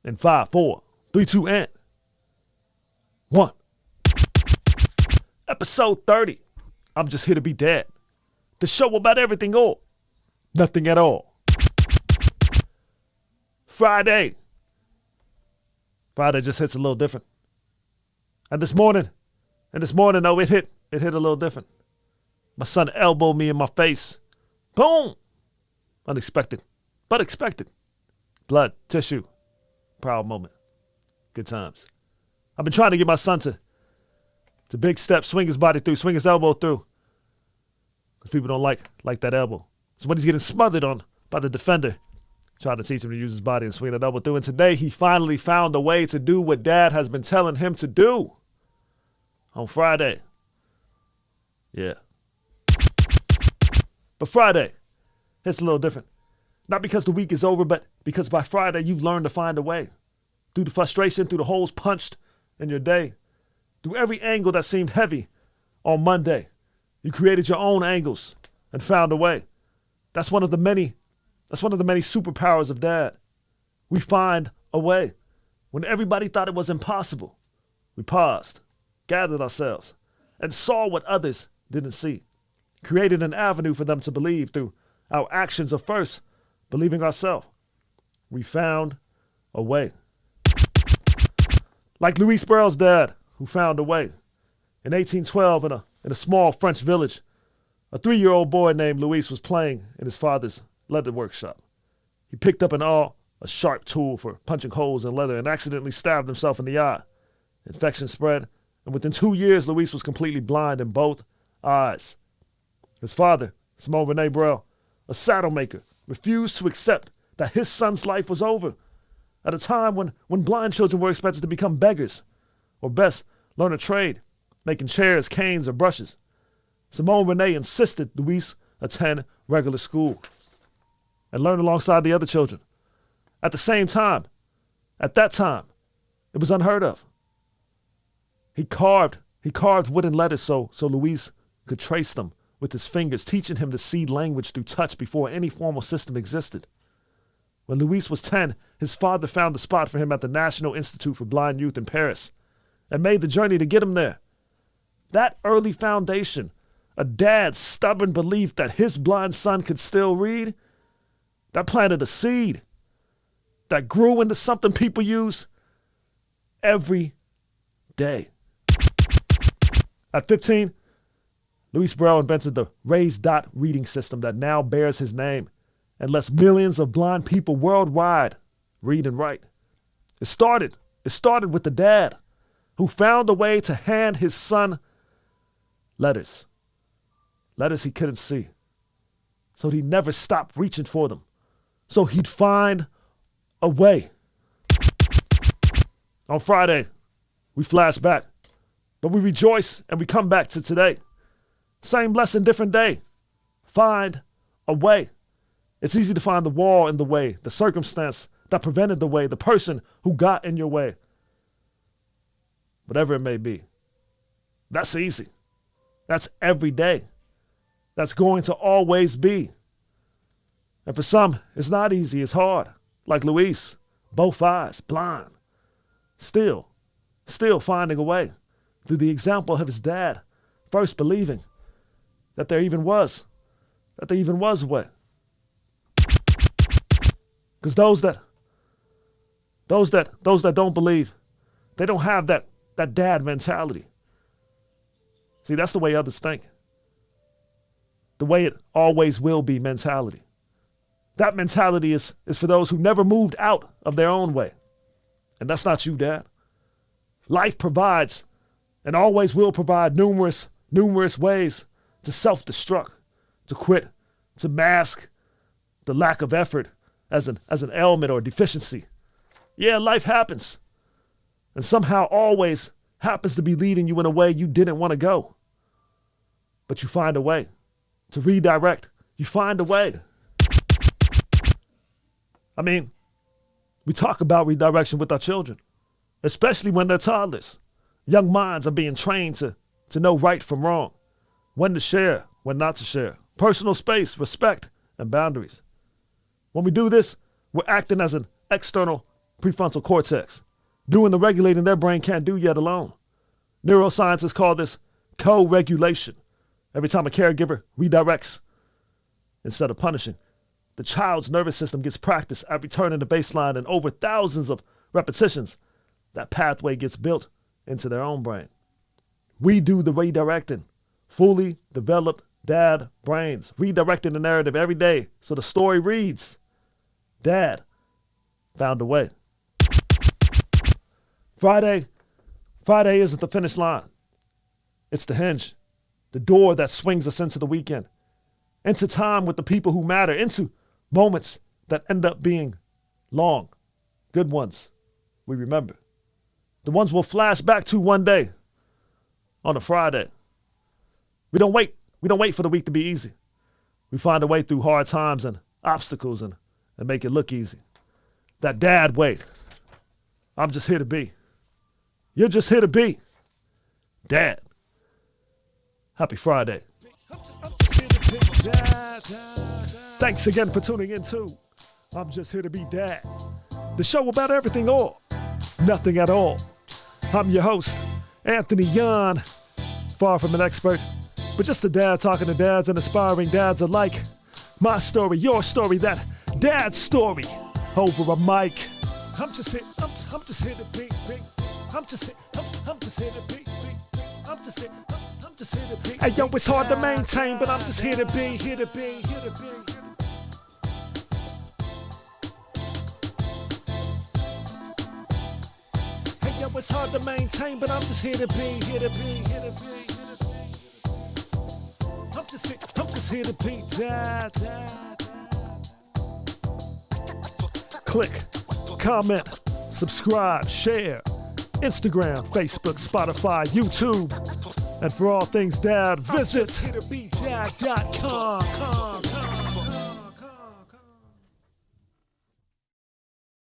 In 5, 4, 3, 2, and 1. Episode 30. I'm just here to be dead. The show about everything or nothing at all. Friday. Friday just hits a little different. And this morning, though, it hit a little different. My son elbowed me in my face. Boom! Unexpected, but expected. Blood, tissue. Proud moment. Good times. I've been trying to get my son to big step, swing his body through, swing his elbow through. Because people don't like that elbow. So when he's getting smothered on by the defender, trying to teach him to use his body and swing that elbow through. And today he finally found a way to do what Dad has been telling him to do. On Friday. Yeah. But Friday, it's a little different. Not because the week is over, but because by Friday you've learned to find a way. Through the frustration, through the holes punched in your day. Through every angle that seemed heavy on Monday. You created your own angles and found a way. That's one of the many superpowers of Dad. We find a way. When everybody thought it was impossible, we paused, gathered ourselves, and saw what others didn't see. Created an avenue for them to believe through our actions of first believing ourselves. We found a way. Like Louis Braille's dad, who found a way. In 1812, in a small French village, a 3-year-old boy named Louis was playing in his father's leather workshop. He picked up a sharp tool for punching holes in leather and accidentally stabbed himself in the eye. Infection spread, and within 2 years, Louis was completely blind in both eyes. His father, Simon Rene Braille, a saddle maker, refused to accept that his son's life was over at a time when blind children were expected to become beggars, or best, learn a trade, making chairs, canes, or brushes. Simone Rene insisted Louis attend regular school and learn alongside the other children. At the same time, at that time, it was unheard of. He carved wooden letters so Louis could trace them with his fingers, teaching him to see language through touch before any formal system existed. When Louis was 10, his father found a spot for him at the National Institute for Blind Youth in Paris and made the journey to get him there. That early foundation, a dad's stubborn belief that his blind son could still read, that planted a seed that grew into something people use every day. At 15, Louis Braille invented the raised dot reading system that now bears his name and lets millions of blind people worldwide read and write. It started with the dad who found a way to hand his son letters he couldn't see. So he never stopped reaching for them. So he'd find a way. On Friday, we flash back, but we rejoice and we come back to today. Same lesson, different day. Find a way. It's easy to find the wall in the way, the circumstance that prevented the way, the person who got in your way. Whatever it may be. That's easy. That's every day. That's going to always be. And for some, it's not easy, it's hard. Like Louis, both eyes, blind. Still finding a way through the example of his dad, first believing that there even was a way. Because those that don't believe, they don't have that dad mentality. See, that's the way others think. The way it always will be mentality. That mentality is for those who never moved out of their own way. And that's not you, Dad. Life provides and always will provide numerous ways to self-destruct, to quit, to mask the lack of effort as an ailment or deficiency. Yeah, life happens. And somehow always happens to be leading you in a way you didn't want to go. But you find a way to redirect. You find a way. I mean, we talk about redirection with our children, especially when they're toddlers. Young minds are being trained to know right from wrong, when to share, when not to share, personal space, respect, and boundaries. When we do this, we're acting as an external prefrontal cortex, doing the regulating their brain can't do yet alone. Neuroscientists call this co-regulation. Every time a caregiver redirects instead of punishing, the child's nervous system gets practice at returning to baseline, and over thousands of repetitions, that pathway gets built into their own brain. We do the redirecting. Fully developed dad brains, redirecting the narrative every day so the story reads, Dad found a way. Friday isn't the finish line. It's the hinge, the door that swings us into the weekend, into time with the people who matter, into moments that end up being long, good ones we remember. The ones we'll flash back to one day on a Friday. We don't wait for the week to be easy. We find a way through hard times and obstacles and make it look easy. That dad way. I'm just here to be. You're just here to be. Dad. Happy Friday. Thanks again for tuning in too. I'm just here to be Dad. The show about everything or nothing at all. I'm your host, Anthony Yan. Far from an expert, but just a dad talking to dads and aspiring dads alike. My story, your story, that dad's story. Over a mic. I'm just here to be. I'm just here to be. I'm just here to be. Hey yo, it's hard to maintain, but I'm just here to be. Hey yo, it's hard to maintain, but I'm just here to be. I'm just here to be dad. Click, comment, subscribe, share. Instagram, Facebook, Spotify, YouTube. And for all things dad, visit hitobedad.com.